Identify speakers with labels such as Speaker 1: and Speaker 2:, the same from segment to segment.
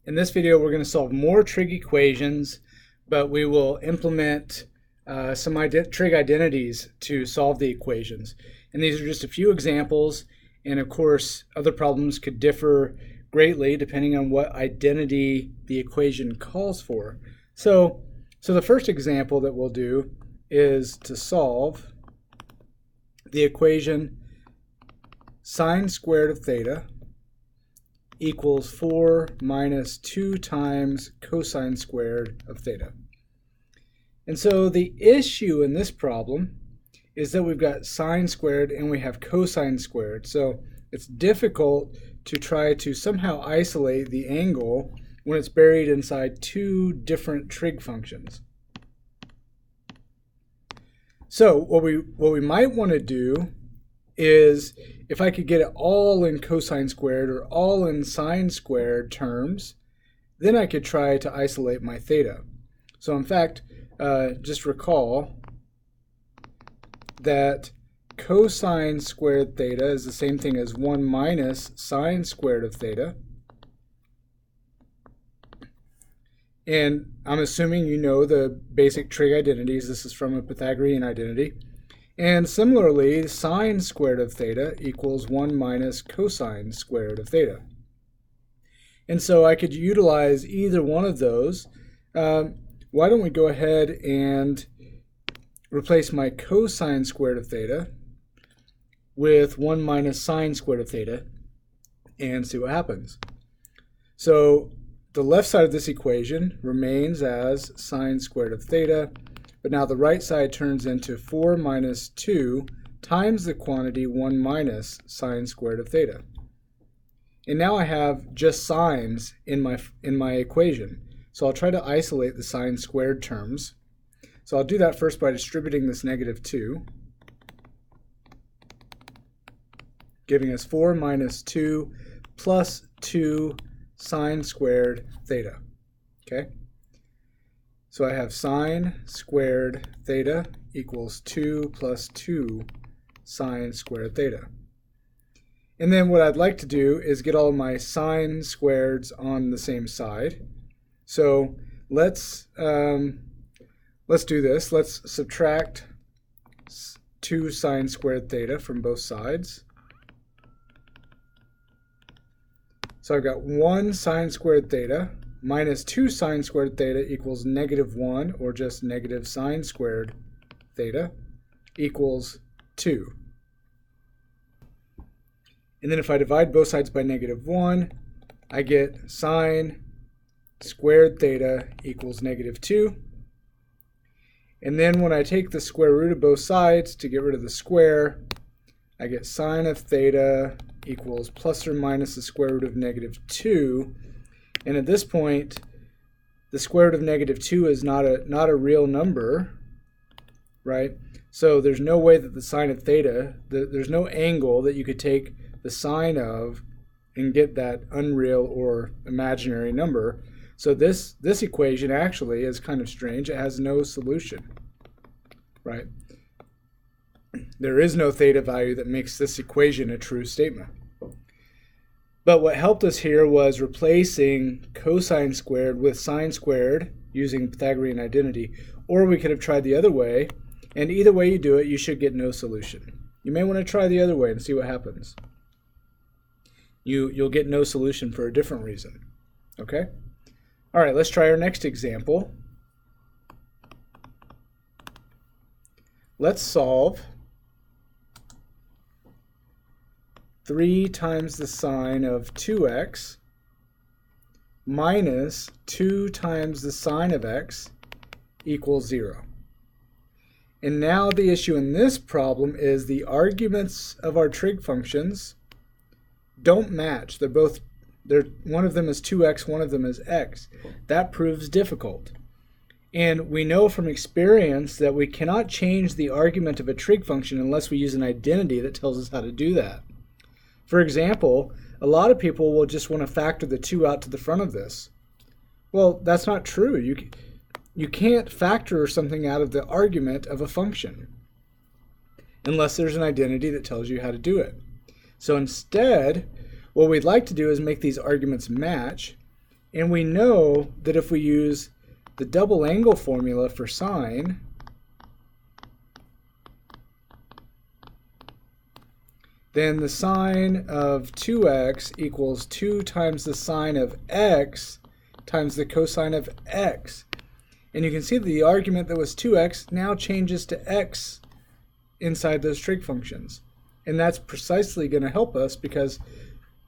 Speaker 1: In this video, we're going to solve more trig equations, but we will implement some trig identities to solve the equations. And these are just a few examples, and of course, other problems could differ greatly depending on what identity the equation calls for. So the first example that we'll do is to solve the equation sine squared of theta equals 4 minus 2 times cosine squared of theta. And so the issue in this problem is that we've got sine squared and we have cosine squared. So it's difficult to try to somehow isolate the angle when it's buried inside two different trig functions. So what we might want to do is, if I could get it all in cosine squared or all in sine squared terms, then I could try to isolate my theta. So in fact, just recall that cosine squared theta is the same thing as 1 minus sine squared of theta. And I'm assuming you know the basic trig identities. This is from a Pythagorean identity. And similarly, sine squared of theta equals 1 minus cosine squared of theta. And so I could utilize either one of those. Why don't we go ahead and replace my cosine squared of theta with 1 minus sine squared of theta and see what happens. So the left side of this equation remains as sine squared of theta, but now the right side turns into 4 minus 2 times the quantity 1 minus sine squared of theta. And now I have just sines in my equation. So I'll try to isolate the sine squared terms. So I'll do that first by distributing this negative 2, giving us 4 minus 2 plus 2 sine squared theta. Okay? So I have sine squared theta equals 2 plus 2 sine squared theta. And then what I'd like to do is get all of my sine squareds on the same side. So let's do this. Let's subtract 2 sine squared theta from both sides. So I've got 1 sine squared theta minus 2 sine squared theta equals negative 1, or just negative sine squared theta, equals 2. And then if I divide both sides by negative 1, I get sine squared theta equals negative 2. And then when I take the square root of both sides to get rid of the square, I get sine of theta equals plus or minus the square root of negative 2. And at this point, the square root of negative 2 is not a real number, right? So there's no way that the sine of theta, there's no angle that you could take the sine of and get that unreal or imaginary number. So this equation actually is kind of strange. It has no solution, right? There is no theta value that makes this equation a true statement. But what helped us here was replacing cosine squared with sine squared using Pythagorean identity. Or we could have tried the other way, and either way you do it, you should get no solution. You may want to try the other way and see what happens. You'll get no solution for a different reason. Okay? All right, let's try our next example. Let's solve 3 times the sine of 2x minus 2 times the sine of x equals 0. And now the issue in this problem is the arguments of our trig functions don't match. One of them is 2x, one of them is x. That proves difficult. And we know from experience that we cannot change the argument of a trig function unless we use an identity that tells us how to do that. For example, a lot of people will just want to factor the 2 out to the front of this. Well, that's not true. You can't factor something out of the argument of a function unless there's an identity that tells you how to do it. So instead, what we'd like to do is make these arguments match, And we know that if we use the double angle formula for sine, then the sine of 2x equals 2 times the sine of x times the cosine of x. And you can see that the argument that was 2x now changes to x inside those trig functions. And that's precisely going to help us because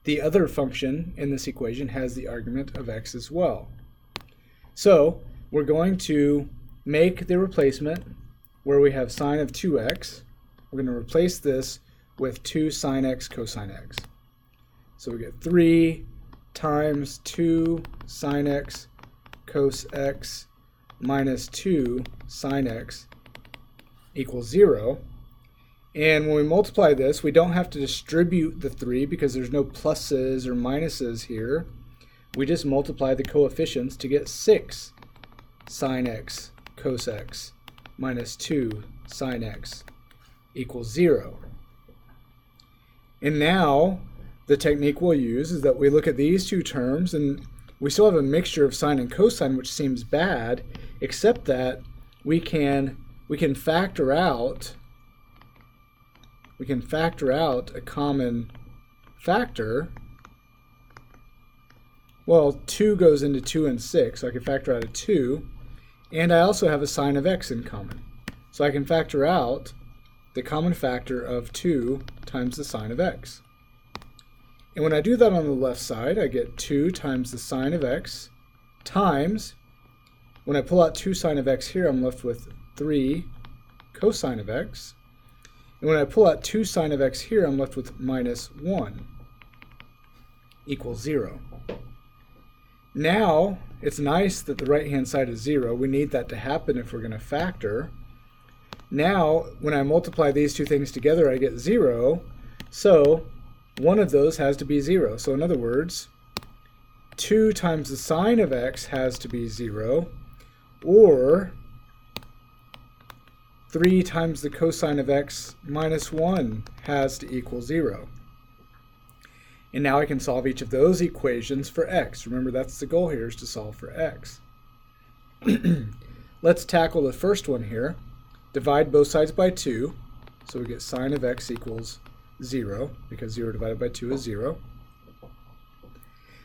Speaker 1: the other function in this equation has the argument of x as well. So we're going to make the replacement where we have sine of 2x. We're going to replace this with 2 sine x cosine x. So we get 3 times 2 sine x cos x minus 2 sine x equals 0. And when we multiply this, we don't have to distribute the 3 because there's no pluses or minuses here. We just multiply the coefficients to get 6 sine x cos x minus 2 sine x equals 0. And now the technique we'll use is that we look at these two terms, and we still have a mixture of sine and cosine, which seems bad, except that we can factor out a common factor. Well, 2 goes into 2 and 6, so I can factor out a 2, and I also have a sine of x in common. So I can factor out the common factor of 2 times the sine of x. And when I do that on the left side, I get 2 times the sine of x times, when I pull out 2 sine of x here, I'm left with 3 cosine of x. And when I pull out 2 sine of x here, I'm left with minus 1 equals 0. Now, it's nice that the right-hand side is 0. We need that to happen if we're going to factor. Now, when I multiply these two things together, I get 0. So, one of those has to be 0. So, in other words, 2 times the sine of x has to be 0, or 3 times the cosine of x minus 1 has to equal 0. And now I can solve each of those equations for x. Remember, that's the goal here, is to solve for x. Let's tackle the first one here. Divide both sides by 2. So we get sine of x equals 0, because 0 divided by 2 is 0.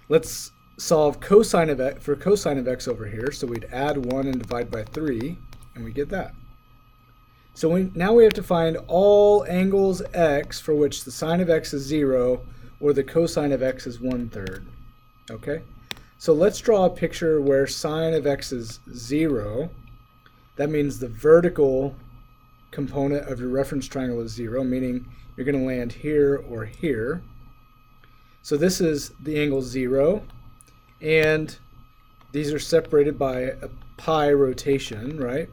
Speaker 1: Let's solve cosine of x for cosine of x over here. So we'd add 1 and divide by 3, and we get that. So now we have to find all angles x for which the sine of x is 0 or the cosine of x is 1/3. Okay? So let's draw a picture where sine of x is 0. That means the vertical component of your reference triangle is 0, meaning you're going to land here or here. So this is the angle 0, and these are separated by a pi rotation, right?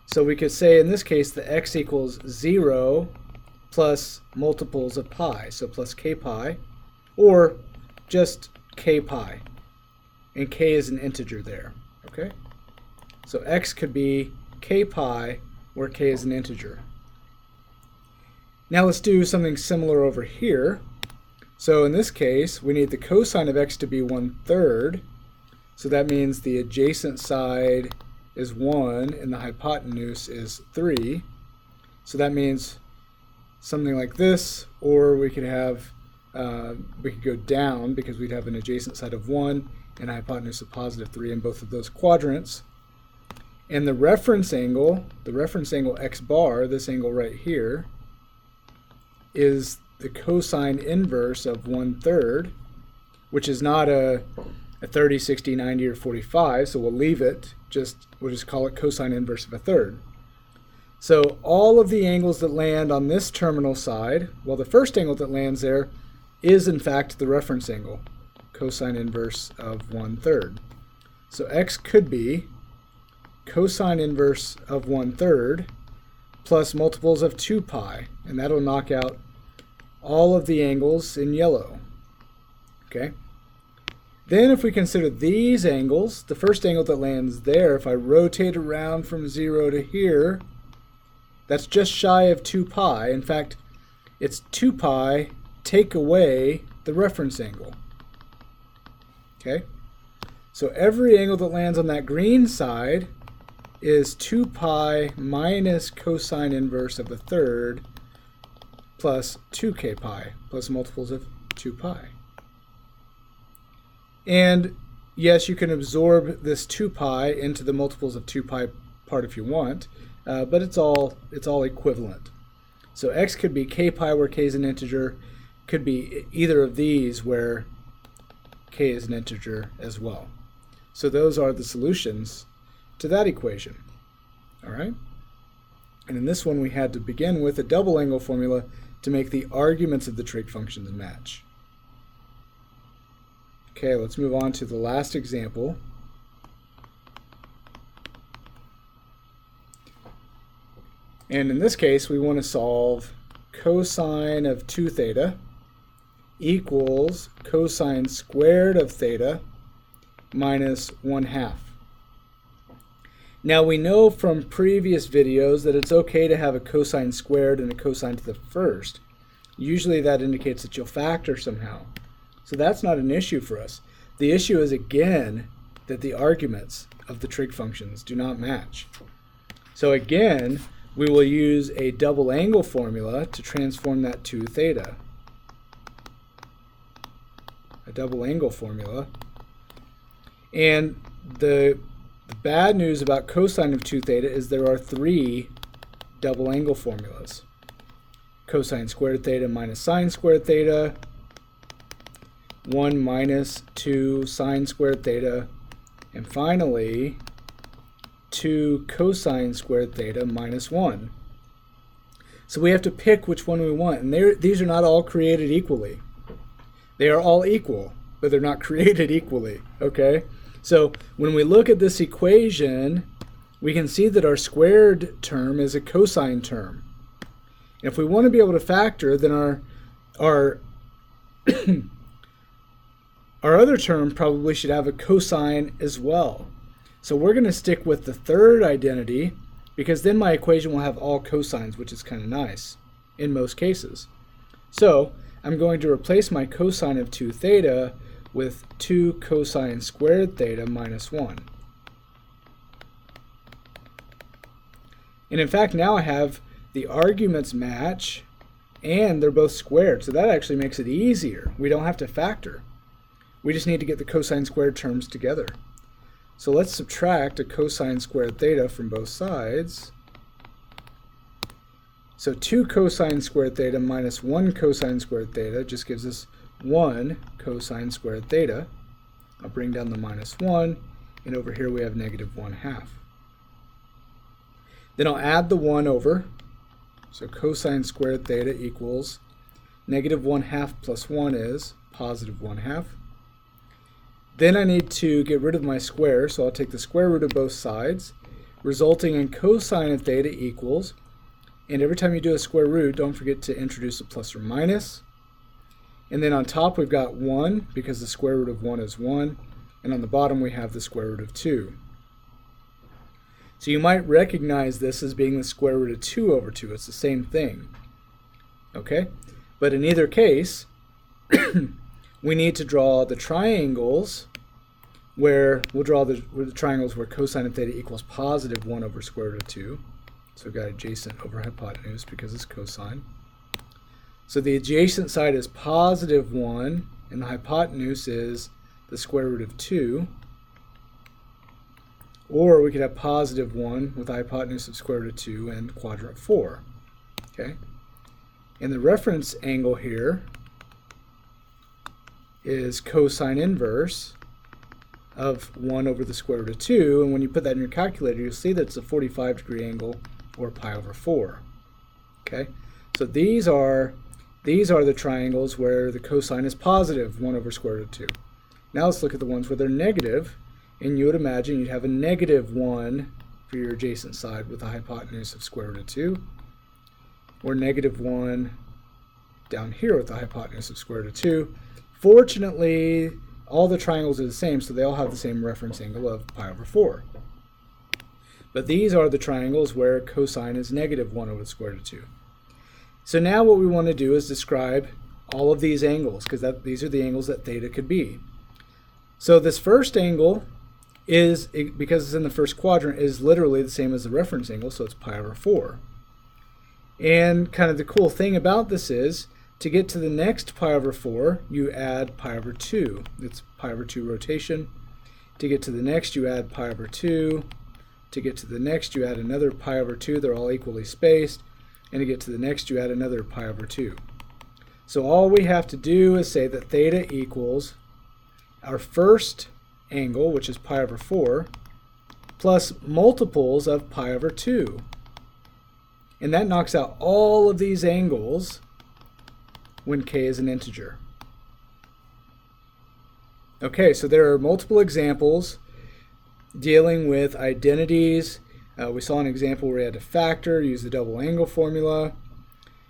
Speaker 1: So we could say in this case the x equals 0 plus multiples of pi, so plus k pi, or just k pi, and k is an integer there, okay? So x could be k pi, where k is an integer. Now let's do something similar over here. So in this case, we need the cosine of x to be 1/3, so that means the adjacent side is 1 and the hypotenuse is 3. So that means something like this, or we could have we could go down because we'd have an adjacent side of 1 and a hypotenuse of positive 3 in both of those quadrants. And the reference angle x bar, this angle right here, is the cosine inverse of 1/3, which is not a 30, 60, 90, or 45, so we'll leave it. We'll just call it cosine inverse of 1/3. So all of the angles that land on this terminal side, well, the first angle that lands there is in fact the reference angle, cosine inverse of 1/3. So x could be cosine inverse of 1/3 plus multiples of 2 pi, and that'll knock out all of the angles in yellow. Okay? Then if we consider these angles, the first angle that lands there, if I rotate around from 0 to here, that's just shy of 2 pi. In fact, it's 2 pi take away the reference angle. Okay? So every angle that lands on that green side is 2 pi minus cosine inverse of a third plus 2k pi plus multiples of 2 pi. And yes, you can absorb this 2 pi into the multiples of 2 pi part if you want, but it's all equivalent. So x could be k pi where k is an integer, could be either of these where k is an integer as well. So those are the solutions to that equation. All right? And in this one we had to begin with a double angle formula to make the arguments of the trig functions match. Okay, let's move on to the last example. And in this case, we want to solve cosine of 2 theta equals cosine squared of theta minus 1/2. Now we know from previous videos that it's okay to have a cosine squared and a cosine to the first. Usually that indicates that you'll factor somehow. So that's not an issue for us. The issue is, again, that the arguments of the trig functions do not match. So again, we will use a double angle formula to transform that 2 theta. A double angle formula. And the bad news about cosine of 2 theta is there are 3 double angle formulas. Cosine squared theta minus sine squared theta, 1 minus 2 sine squared theta, and finally 2 cosine squared theta minus 1. So we have to pick which one we want, and these are not all created equally. They are all equal, but they're not created equally, okay? So when we look at this equation, we can see that our squared term is a cosine term. And if we want to be able to factor, then our our other term probably should have a cosine as well. So we're going to stick with the third identity, because then my equation will have all cosines, which is kind of nice in most cases. So I'm going to replace my cosine of 2 theta with 2 cosine squared theta minus 1. And in fact, now I have the arguments match, and they're both squared. So that actually makes it easier. We don't have to factor. We just need to get the cosine squared terms together. So let's subtract a cosine squared theta from both sides. So 2 cosine squared theta minus 1 cosine squared theta just gives us 1 cosine squared theta. I'll bring down the minus 1, and over here we have negative 1/2. Then I'll add the 1 over. So cosine squared theta equals negative 1/2 plus 1 is positive 1/2. Then I need to get rid of my square, so I'll take the square root of both sides, resulting in cosine of theta equals, and every time you do a square root, don't forget to introduce a plus or minus. And then on top we've got 1, because the square root of 1 is 1, and on the bottom we have the square root of 2. So you might recognize this as being the square root of 2 over 2. It's the same thing. Okay? But in either case, we need to draw the triangles where we'll draw the triangles where cosine of theta equals positive 1 over square root of 2. So we've got adjacent over hypotenuse because it's cosine. So the adjacent side is positive 1, and the hypotenuse is the square root of 2. Or we could have positive 1 with the hypotenuse of square root of 2 and quadrant 4. Okay? And the reference angle here is cosine inverse of 1 over the square root of 2, and when you put that in your calculator, you'll see that it's a 45-degree angle, or pi over 4. Okay? So these are the triangles where the cosine is positive 1 over square root of 2. Now let's look at the ones where they're negative, and you would imagine you'd have a negative 1 for your adjacent side with a hypotenuse of square root of 2, or negative 1 down here with the hypotenuse of square root of 2. Fortunately, all the triangles are the same, so they all have the same reference angle of pi over 4. But these are the triangles where cosine is negative 1 over the square root of 2. So now what we want to do is describe all of these angles, because these are the angles that theta could be. So this first angle is, because it's in the first quadrant, is literally the same as the reference angle, so it's pi over 4. And kind of the cool thing about this is, to get to the next pi over 4, you add pi over 2. It's pi over 2 rotation. To get to the next, you add pi over 2. To get to the next, you add another pi over 2. They're all equally spaced. And to get to the next, you add another pi over 2. So all we have to do is say that theta equals our first angle, which is pi over 4, plus multiples of pi over 2. And that knocks out all of these angles when k is an integer. Okay, so there are multiple examples dealing with identities. We saw an example where we had to factor, use the double angle formula.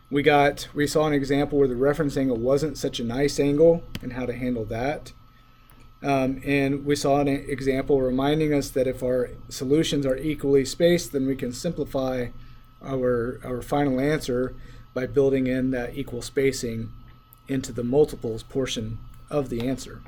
Speaker 1: We saw an example where the reference angle wasn't such a nice angle and how to handle that. And we saw an example reminding us that if our solutions are equally spaced, then we can simplify our final answer by building in that equal spacing into the multiples portion of the answer.